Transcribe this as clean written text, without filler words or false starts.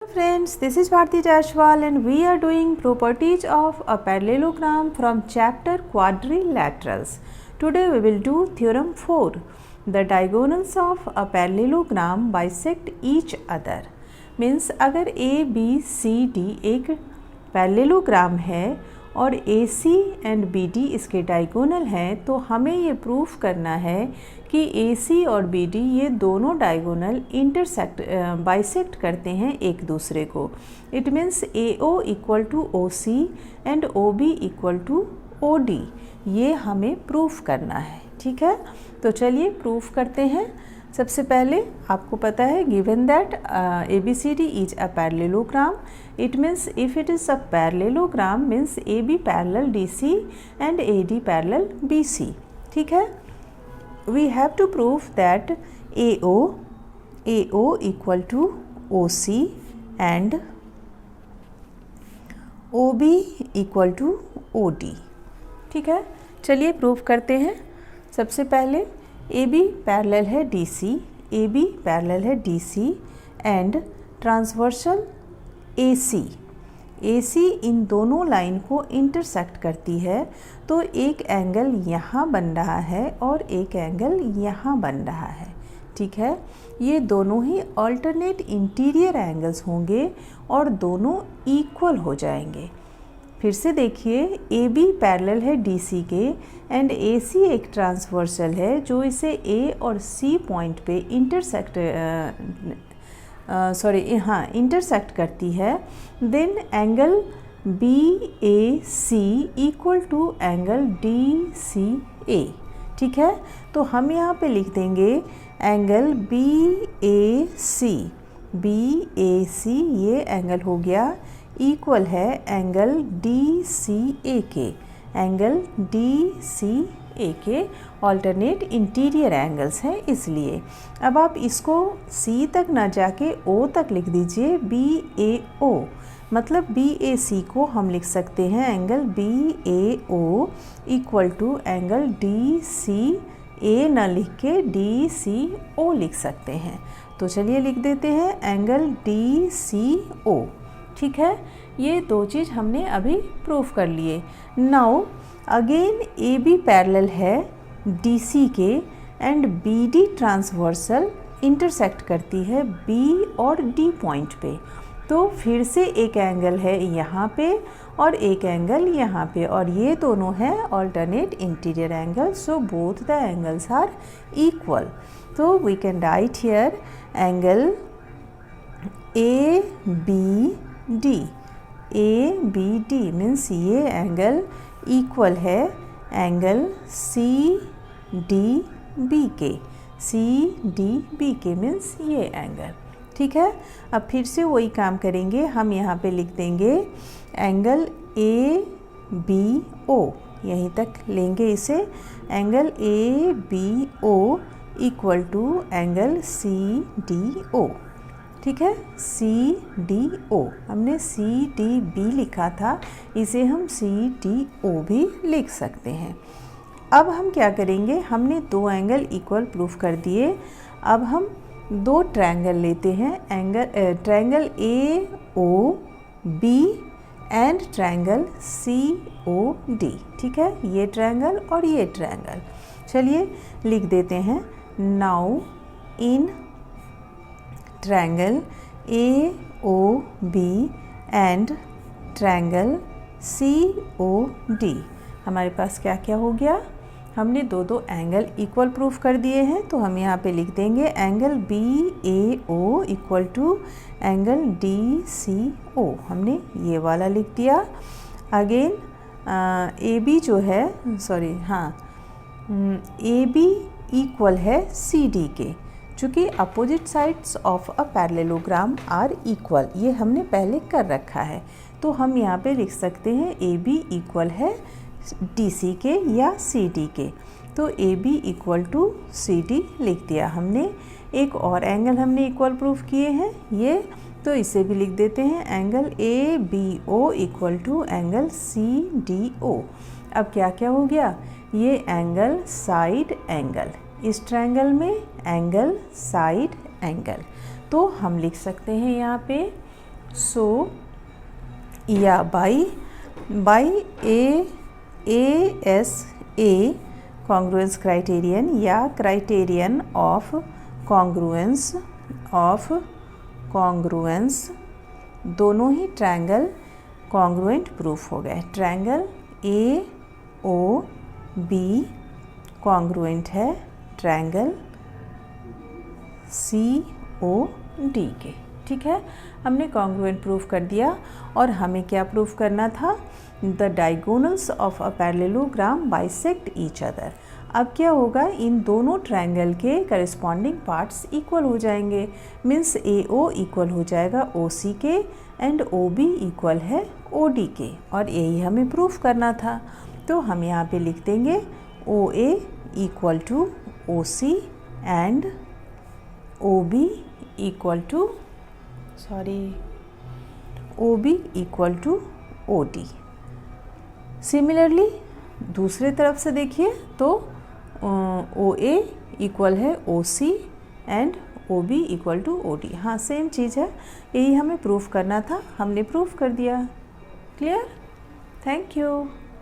Friends, this is Bharti Jaiswal and we are doing properties of a parallelogram from chapter quadrilaterals. Today we will do theorem 4. The diagonals of a parallelogram bisect each other. Means अगर A, B, C, D एक parallelogram है और AC and BD इसके diagonal हैं तो हमें ये proof करना है कि AC और BD ये दोनों डायगोनल बाइसेक्ट करते हैं एक दूसरे को. It means AO equal to OC and OB equal to OD. ये हमें प्रूफ करना है. ठीक है, तो चलिए प्रूफ करते हैं. सबसे पहले आपको पता है given that ABCD is a parallelogram. It means if it is a parallelogram means AB parallel DC and AD parallel BC. ठीक है, we have to proof that AO equal to OC and OB equal to OD. ठीक है, चलिए proof करते हैं. सबसे पहले AB parallel है DC, AB पैरेलल है DC एंड ट्रांसवर्सल AC इन दोनों लाइन को इंटरसेक्ट करती है. तो एक एंगल यहाँ बन रहा है और एक एंगल यहाँ बन रहा है. ठीक है, ये दोनों ही अल्टरनेट इंटीरियर एंगल्स होंगे और दोनों इक्वल हो जाएंगे. फिर से देखिए AB पैरेलल है DC के एंड AC एक ट्रांसवर्सल है जो इसे A और C पॉइंट पे इंटरसेक्ट करती है. Then angle BAC equal to angle DCA. ठीक है, तो हम यहाँ पे लिख देंगे एंगल BAC ये एंगल हो गया इक्वल है एंगल DCA के. एंगल DCA के ऑल्टरनेट इंटीरियर एंगल्स हैं इसलिए. अब आप इसको C तक ना जाके O तक लिख दीजिए BAO. मतलब BAC को हम लिख सकते हैं angle BAO equal to angle DCA ना लिख के DCO लिख सकते हैं. तो चलिए लिख देते हैं एंगल DCO. ठीक है, ये दो चीज़ हमने अभी प्रूफ कर लिए. नाउ अगेन AB पैरेलल है DC के एंड BD ट्रांसवर्सल इंटरसेक्ट करती है B और D पॉइंट पे. तो फिर से एक एंगल है यहाँ पे और एक एंगल यहाँ पे और ये दोनों हैं alternate interior angle. So both the angles are equal. तो we can write here angle ABD means ये एंगल इक्वल है एंगल CDB के मीन्स ये एंगल. ठीक है, अब फिर से वही काम करेंगे. हम यहाँ पे लिख देंगे एंगल ABO. यहीं तक लेंगे इसे. Angle ABO equal to angle CDO. ठीक है, CDO. हमने CDB लिखा था, इसे हम CDO भी लिख सकते हैं. अब हम क्या करेंगे, हमने दो एंगल इक्वल प्रूफ कर दिए. अब हम दो ट्रायंगल लेते हैं. Triangle AOB and triangle COD. ठीक है, ये ट्रायंगल और ये ट्रायंगल. चलिए लिख देते हैं. Now in triangle AOB and triangle COD हमारे पास क्या क्या हो गया, हमने दो एंगल इक्वल प्रूफ कर दिए हैं. तो हम यहाँ पे लिख देंगे angle BAO equal to angle DCO. हमने ये वाला लिख दिया. अगेन AB जो है AB इक्वल है CD के. चूँकि opposite sides of a parallelogram are equal, ये हमने पहले कर रखा है. तो हम यहाँ पे लिख सकते हैं AB इक्वल है DC के या CD के. तो AB इक्वल टू CD लिख दिया हमने. एक और एंगल हमने इक्वल प्रूफ किए हैं ये, तो इसे भी लिख देते हैं angle ABO equal to angle CDO. अब क्या क्या हो गया, ये एंगल साइड एंगल, इस ट्रायंगल में एंगल साइड एंगल. तो हम लिख सकते हैं यहाँ पे सो या बाई ASA कॉन्ग्रुएंस क्राइटेरियन या क्राइटेरियन ऑफ कॉन्ग्रुएंस दोनों ही ट्रायंगल कॉन्ग्रुएंट प्रूफ हो गए। ट्रायंगल AOB कॉन्ग्रुएंट है ट्रायंगल COD के। ठीक है, हमने कॉन्ग्रुएंट प्रूफ कर दिया। और हमें क्या प्रूफ करना था? The diagonals of a parallelogram bisect each other. अब क्या होगा, इन दोनों ट्रायंगल के करस्पॉन्डिंग पार्ट्स इक्वल हो जाएंगे। मीन्स AO इक्वल हो जाएगा OC के एंड OB इक्वल है OD के, और यही हमें प्रूफ करना था। तो हम यहाँ पे लिख देंगे OA equal to OC and OB equal to OD। Similarly दूसरे तरफ से देखिए तो OA इक्वल है OC and OB equal to OD। हाँ, सेम चीज़ है, यही हमें प्रूफ करना था, हमने प्रूफ कर दिया। क्लियर? Thank you.